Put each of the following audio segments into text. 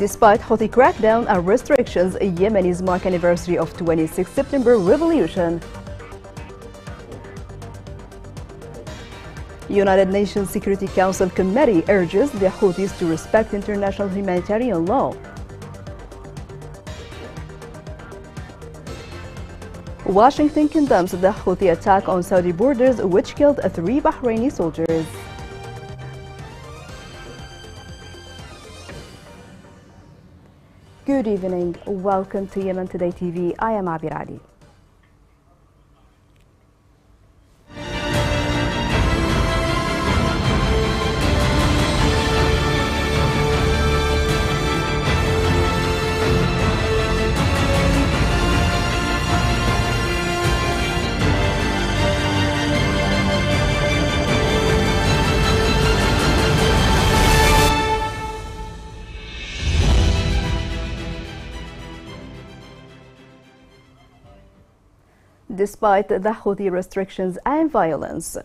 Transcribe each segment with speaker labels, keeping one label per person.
Speaker 1: Despite Houthi crackdown and restrictions, Yemenis mark anniversary of 26 September revolution. United Nations Security Council Committee urges the Houthis to respect international humanitarian law. Washington condemns the Houthi attack on Saudi borders, which killed 3 Bahraini soldiers. Good evening. Welcome to Yemen Today TV. I am Abir Ali. Despite the Houthi restrictions and violence,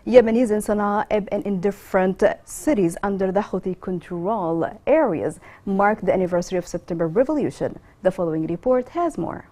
Speaker 1: Yemenis in Sana'a and in different cities under the Houthi control areas mark the anniversary of September Revolution. The following report has more.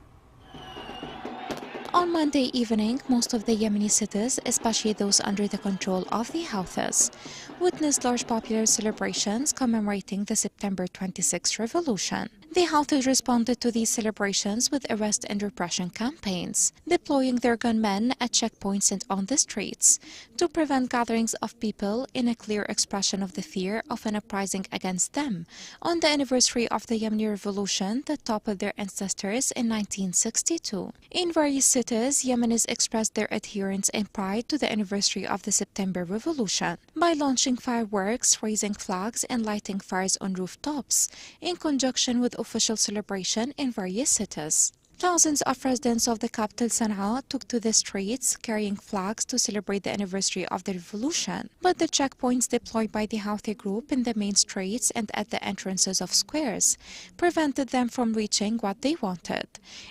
Speaker 2: On Monday evening, most of the Yemeni cities, especially those under the control of the Houthis, witnessed large popular celebrations commemorating the September 26 revolution. The Houthis responded to these celebrations with arrest and repression campaigns, deploying their gunmen at checkpoints and on the streets to prevent gatherings of people in a clear expression of the fear of an uprising against them on the anniversary of the Yemeni revolution that toppled their ancestors in 1962. In various cities, Yemenis expressed their adherence and pride to the anniversary of the September Revolution by launching fireworks, raising flags, and lighting fires on rooftops in conjunction with official celebration in various cities. Thousands of residents of the capital Sana'a took to the streets carrying flags to celebrate the anniversary of the revolution, but the checkpoints deployed by the Houthi group in the main streets and at the entrances of squares prevented them from reaching what they wanted,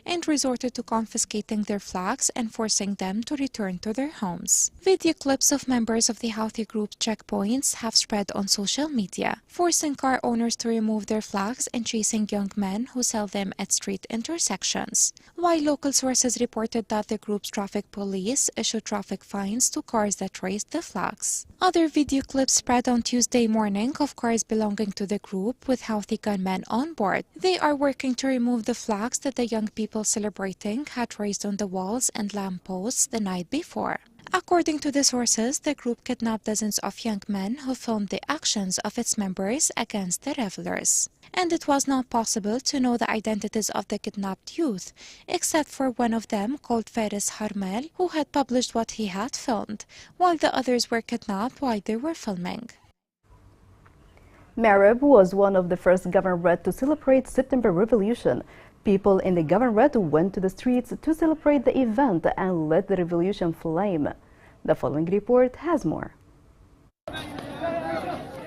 Speaker 2: and resorted to confiscating their flags and forcing them to return to their homes. Video clips of members of the Houthi group checkpoints have spread on social media, forcing car owners to remove their flags and chasing young men who sell them at street intersections. While local sources reported that the group's traffic police issued traffic fines to cars that raised the flags. Other video clips spread on Tuesday morning of cars belonging to the group with Houthi gunmen on board. They are working to remove the flags that the young people celebrating had raised on the walls and lampposts the night before. According to the sources, the group kidnapped dozens of young men who filmed the actions of its members against the revelers. And it was not possible to know the identities of the kidnapped youth, except for one of them called Faris Harmel, who had published what he had filmed, while the others were kidnapped while they were filming.
Speaker 1: Marib was one of the first governorate to celebrate September Revolution. People in the governorate went to the streets to celebrate the event and let the revolution flame. The following report has more.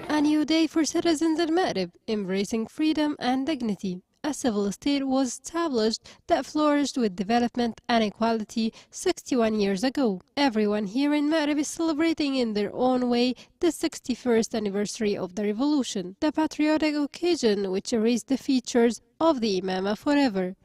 Speaker 3: A new day for citizens in Marib, embracing freedom and dignity. A civil state was established that flourished with development and equality 61 years ago. Everyone here in Marib is celebrating in their own way the 61st anniversary of the revolution, the patriotic occasion which erased the features of the Imama forever.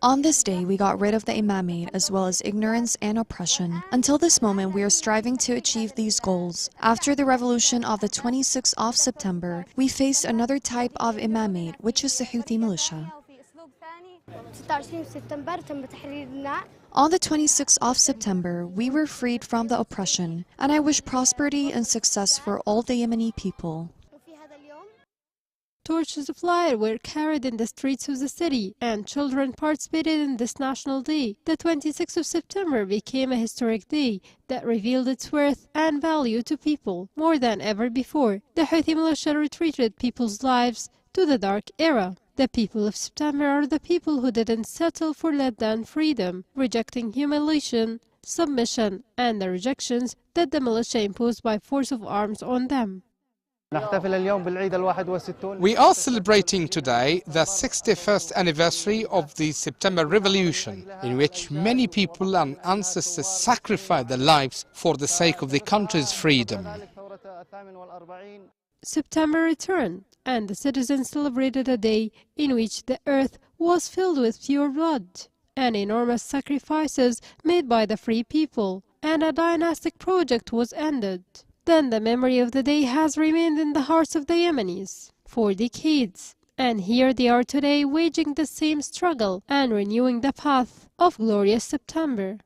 Speaker 4: On this day, we got rid of the imamate as well as ignorance and oppression. Until this moment, we are striving to achieve these goals. After the revolution of the 26th of September, we faced another type of imamate, which is the Houthi militia. On the 26th of September, we were freed from the oppression, and I wish prosperity and success for all the Yemeni people.
Speaker 3: Torches of light were carried in the streets of the city, and children participated in this national day. The 26th of September became a historic day that revealed its worth and value to people more than ever before. The Houthi militia retreated people's lives to the dark era. The people of September are the people who didn't settle for less than freedom, rejecting humiliation, submission, and the rejections that the militia imposed by force of arms on them.
Speaker 5: We are celebrating today the 61st anniversary of the September Revolution, in which many people and ancestors sacrificed their lives for the sake of the country's freedom.
Speaker 3: September returned, and the citizens celebrated a day in which the earth was filled with pure blood and enormous sacrifices made by the free people, and a dynastic project was ended. Then the memory of the day has remained in the hearts of the Yemenis for decades, and here they are today waging the same struggle and renewing the path of glorious September.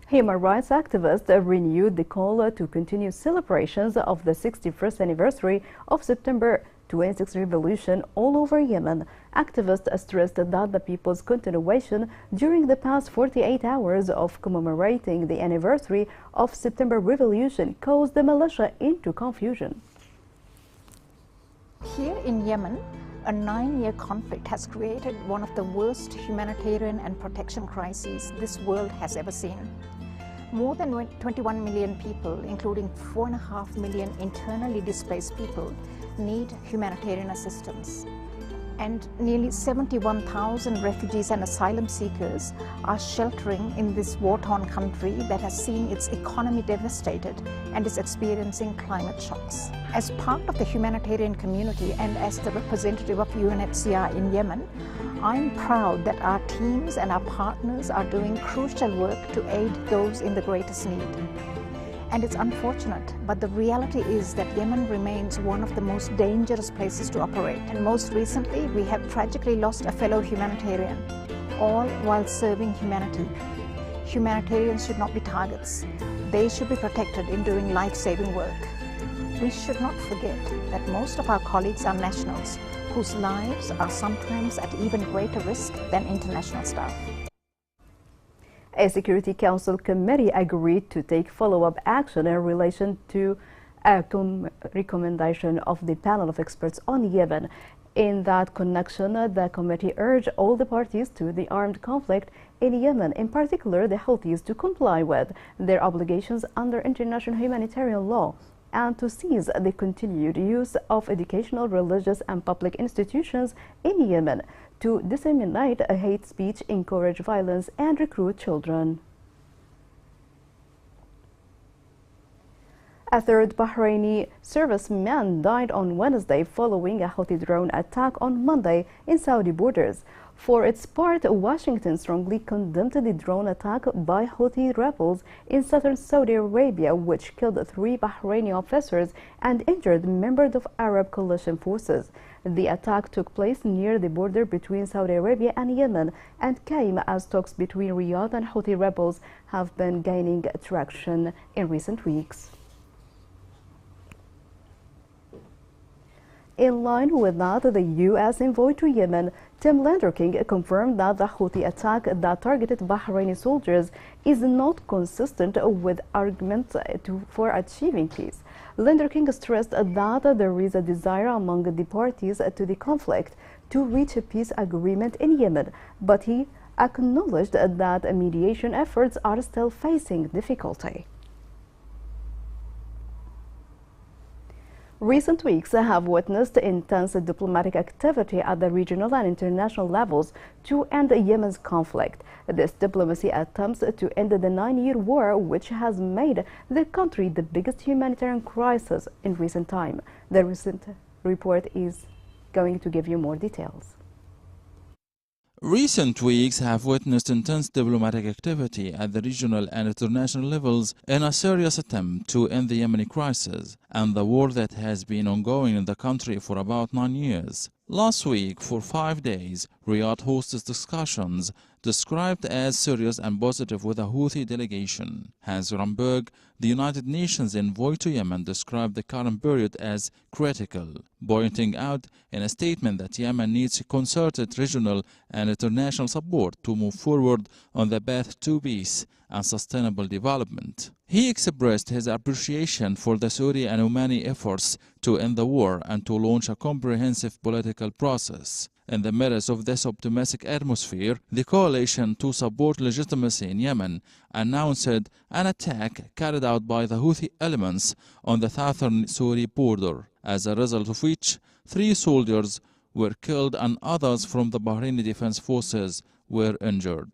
Speaker 1: Human rights activists renewed the call to continue celebrations of the 61st anniversary of September 26 revolution all over Yemen. Activists stressed that the people's continuation during the past 48 hours of commemorating the anniversary of September revolution caused the militia into confusion.
Speaker 6: Here in Yemen, a 9-year conflict has created one of the worst humanitarian and protection crises this world has ever seen. More than 21 million people, including 4.5 million internally displaced people, need humanitarian assistance. And nearly 71,000 refugees and asylum seekers are sheltering in this war-torn country that has seen its economy devastated and is experiencing climate shocks. As part of the humanitarian community and as the representative of UNHCR in Yemen, I'm proud that our teams and our partners are doing crucial work to aid those in the greatest need. And it's unfortunate, but the reality is that Yemen remains one of the most dangerous places to operate. And most recently, we have tragically lost a fellow humanitarian, all while serving humanity. Humanitarians should not be targets. They should be protected in doing life-saving work. We should not forget that most of our colleagues are nationals, whose lives are sometimes at even greater risk than international staff.
Speaker 1: A Security Council committee agreed to take follow-up action in relation to a recommendation of the panel of experts on Yemen. In that connection, the committee urged all the parties to the armed conflict in Yemen, in particular the Houthis, to comply with their obligations under international humanitarian law and to cease the continued use of educational, religious and public institutions in Yemen to disseminate hate speech, encourage violence and recruit children. A third Bahraini serviceman died on Wednesday following a Houthi drone attack on Monday in Saudi borders. For its part, Washington strongly condemned the drone attack by Houthi rebels in southern Saudi Arabia, which killed 3 Bahraini officers and injured members of Arab coalition forces. The attack took place near the border between Saudi Arabia and Yemen and came as talks between Riyadh and Houthi rebels have been gaining traction in recent weeks. In line with that, the U.S. envoy to Yemen, Tim Lenderking, confirmed that the Houthi attack that targeted Bahraini soldiers is not consistent with arguments for achieving peace. Lenderking stressed that there is a desire among the parties to the conflict to reach a peace agreement in Yemen, but he acknowledged that mediation efforts are still facing difficulty. Recent weeks have witnessed intense diplomatic activity at the regional and international levels to end Yemen's conflict. This diplomacy attempts to end the 9-year war, which has made the country the biggest humanitarian crisis in recent time. The recent report is going to give you more details.
Speaker 7: Recent weeks have witnessed intense diplomatic activity at the regional and international levels in a serious attempt to end the Yemeni crisis and the war that has been ongoing in the country for about 9 years. Last week, for 5 days, Riyadh hosted discussions described as serious and positive with a Houthi delegation. Hans Ramberg, the United Nations envoy to Yemen, described the current period as critical, pointing out in a statement that Yemen needs concerted regional and international support to move forward on the path to peace and sustainable development. He expressed his appreciation for the Saudi and Omani efforts to end the war and to launch a comprehensive political process. In the midst of this optimistic atmosphere, the coalition to support legitimacy in Yemen announced an attack carried out by the Houthi elements on the southern Saudi border, as a result of which 3 soldiers were killed and others from the Bahraini Defense Forces were injured.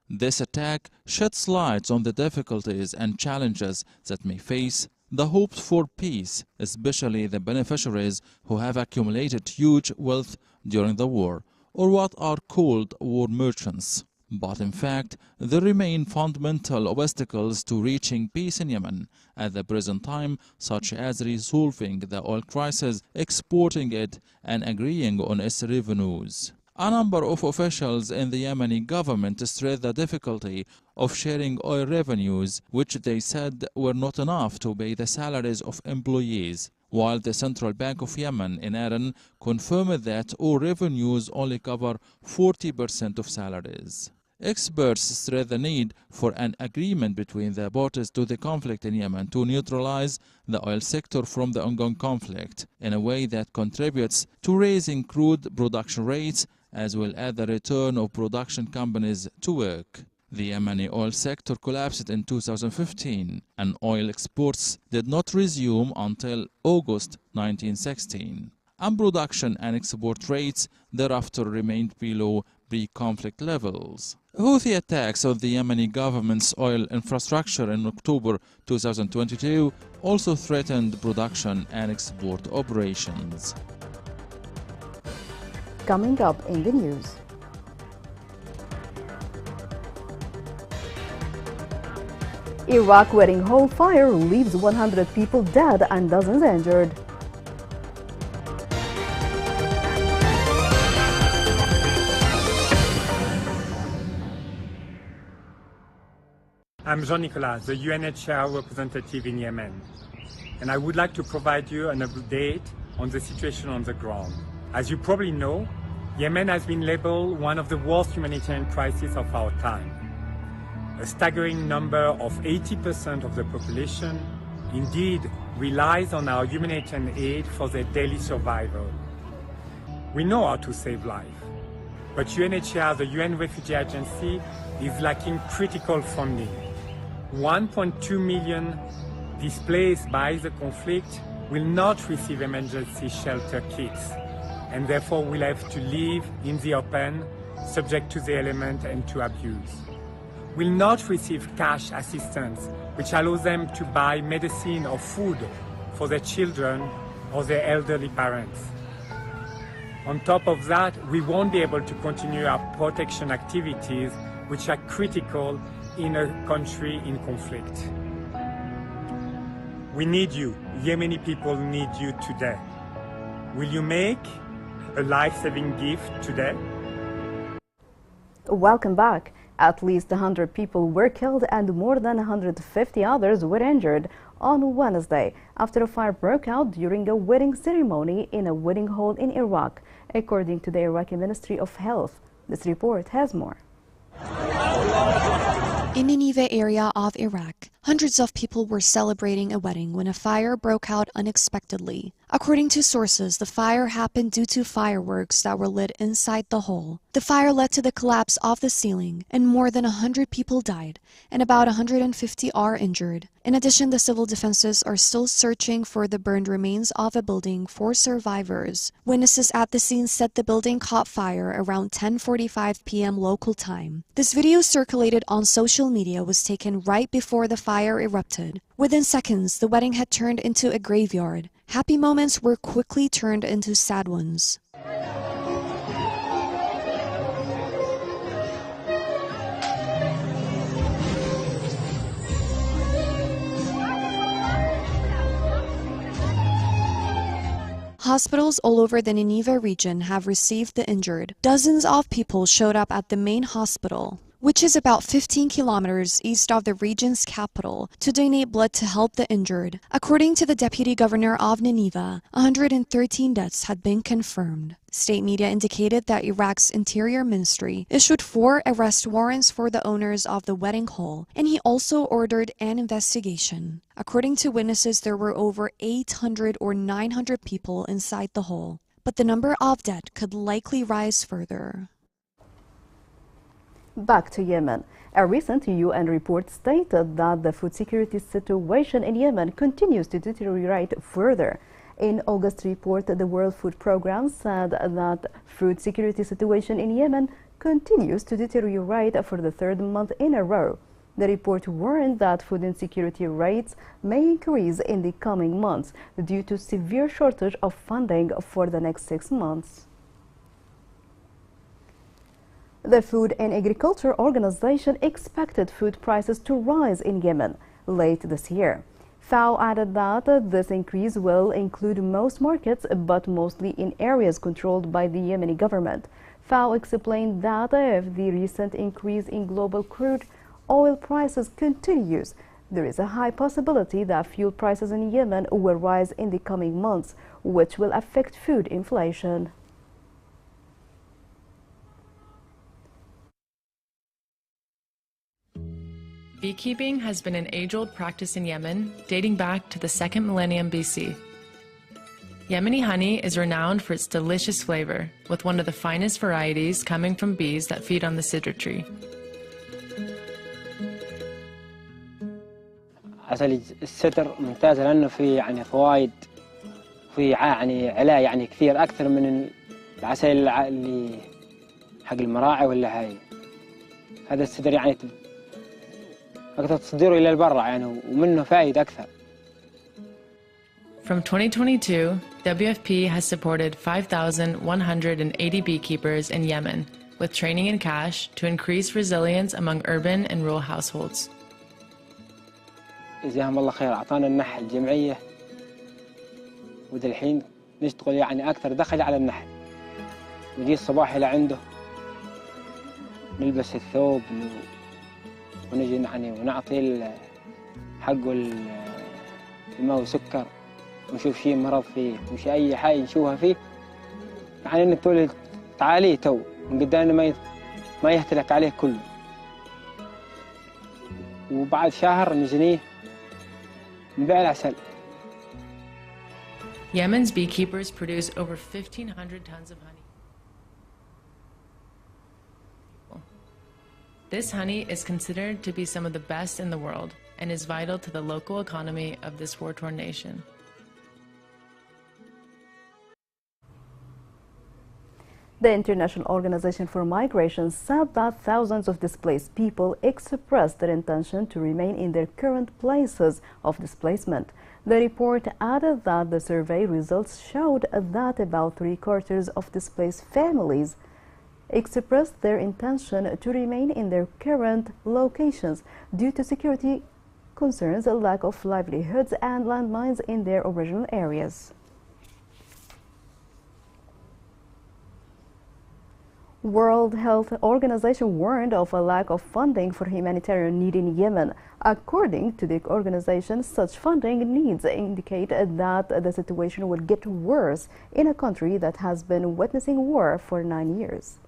Speaker 7: This attack sheds light on the difficulties and challenges that may face the hopes for peace, especially the beneficiaries who have accumulated huge wealth during the war, or what are called war merchants. But in fact, there remain fundamental obstacles to reaching peace in Yemen at the present time, such as resolving the oil crisis, exporting it, and agreeing on its revenues. A number of officials in the Yemeni government stressed the difficulty of sharing oil revenues, which they said were not enough to pay the salaries of employees, while the Central Bank of Yemen in Aden confirmed that oil revenues only cover 40% of salaries. Experts stress the need for an agreement between the parties to the conflict in Yemen to neutralize the oil sector from the ongoing conflict in a way that contributes to raising crude production rates as well as the return of production companies to work. The Yemeni oil sector collapsed in 2015, and oil exports did not resume until August 1916. And production and export rates thereafter remained below pre-conflict levels. Houthi attacks on the Yemeni government's oil infrastructure in October 2022 also threatened production and export operations.
Speaker 1: Coming up in the news. Iraq wedding hall fire leaves 100 people dead and dozens injured.
Speaker 8: I'm Jean-Nicolas, the UNHCR representative in Yemen, and I would like to provide you an update on the situation on the ground. As you probably know, Yemen has been labeled one of the worst humanitarian crises of our time. A staggering number of 80% of the population indeed relies on our humanitarian aid for their daily survival. We know how to save life, but UNHCR, the UN Refugee Agency, is lacking critical funding. 1.2 million displaced by the conflict will not receive emergency shelter kits and therefore will have to live in the open, subject to the element and to abuse. Will not receive cash assistance, which allows them to buy medicine or food for their children or their elderly parents. On top of that, we won't be able to continue our protection activities, which are critical in a country in conflict. We need you. Yemeni people need you today. Will you make a life-saving gift today?
Speaker 1: Welcome back. At least 100 people were killed and more than 150 others were injured on Wednesday after a fire broke out during a wedding ceremony in a wedding hall in Iraq, according to the Iraqi Ministry of Health. This report has more.
Speaker 4: In Nineveh area of Iraq, hundreds of people were celebrating a wedding when a fire broke out unexpectedly. According to sources, the fire happened due to fireworks that were lit inside the hall. The fire led to the collapse of the ceiling, and more than 100 people died, and about 150 are injured. In addition, the civil defenses are still searching for the burned remains of a building for survivors. Witnesses at the scene said the building caught fire around 10:45 p.m. local time. This video circulated on social media was taken right before the fire erupted. Within seconds, the wedding had turned into a graveyard. Happy moments were quickly turned into sad ones. Hospitals all over the Nineveh region have received the injured. Dozens of people showed up at the main hospital, which is about 15 kilometers east of the region's capital, to donate blood to help the injured. According to the deputy governor of Nineveh, 113 deaths had been confirmed. State media indicated that Iraq's Interior Ministry issued 4 arrest warrants for the owners of the wedding hall, and he also ordered an investigation. According to witnesses, there were over 800 or 900 people inside the hall, but the number of dead could likely rise further.
Speaker 1: Back to Yemen. A recent UN report stated that the food security situation in Yemen continues to deteriorate further. In August report, the World Food Programme said that food security situation in Yemen continues to deteriorate for the 3rd month in a row. The report warned that food insecurity rates may increase in the coming months due to severe shortage of funding for the next 6 months. The Food and Agriculture Organization expected food prices to rise in Yemen late this year. FAO added that this increase will include most markets, but mostly in areas controlled by the Yemeni government. FAO explained that if the recent increase in global crude oil prices continues, there is a high possibility that fuel prices in Yemen will rise in the coming months, which will affect food inflation.
Speaker 9: Beekeeping has been an age-old practice in Yemen, dating back to the 2nd millennium BC. Yemeni honey is renowned for its delicious flavor, with one of the finest varieties coming from bees that feed on the cedar tree.
Speaker 10: عسل السدر ممتاز لأنه فيه فوائد فيه علاء كثير أكثر من العسل اللي حق المراعي ولا هاي. هذا السدر أكثر تصديره إلى البرع ومنه فائدة أكثر.
Speaker 9: From 2022, WFP has supported 5,180 beekeepers in Yemen with training and cash to increase resilience among urban and rural households.
Speaker 10: جزاهم الله خير، أعطانا النحل الجمعية وذا الحين نشتغل أكثر دخل على النحل، نجي الصباح إلى عنده نلبس الثوب ونجي ونعطي حقه الماء وسكر ونشوف شيء مرض فيه وش أي حاجة نشوفها فيه إنك تقول تعاليه تو من قدامنا ما يهتلك عليه كله، وبعد شهر نجنيه نبيع العسل.
Speaker 9: Yemen's beekeepers produce over 1,500 tons of honey. This honey is considered to be some of the best in the world and is vital to the local economy of this war-torn nation.
Speaker 1: The International Organization for Migration said that thousands of displaced people expressed their intention to remain in their current places of displacement. The report added that the survey results showed that about 3/4 of displaced families expressed their intention to remain in their current locations due to security concerns, a lack of livelihoods, and landmines in their original areas. World Health Organization warned of a lack of funding for humanitarian need in Yemen. According to the organization, such funding needs indicate that the situation will get worse in a country that has been witnessing war for 9 years.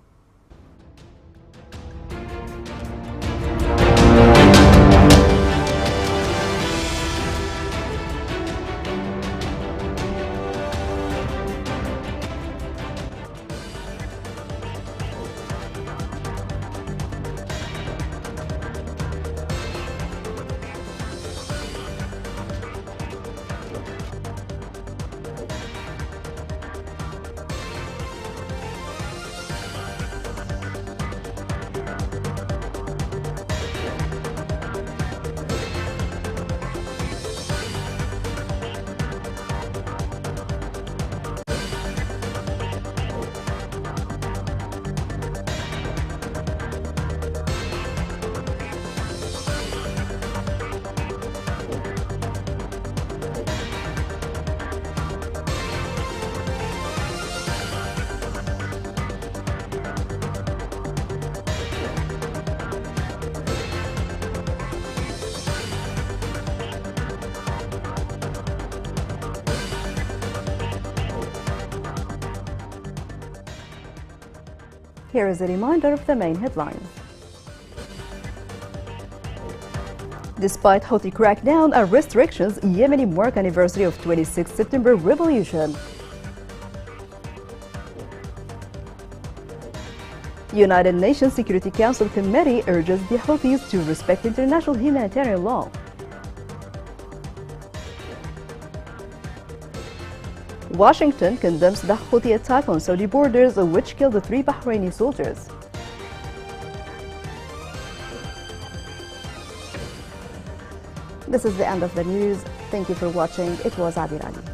Speaker 1: Here is a reminder of the main headlines. Despite Houthi crackdown and restrictions, Yemeni mark anniversary of 26 September revolution. United Nations Security Council Committee urges the Houthis to respect international humanitarian law. Washington condemns the Houthi attack on Saudi borders, which killed 3 Bahraini soldiers. This is the end of the news. Thank you for watching. It was Adil Ali.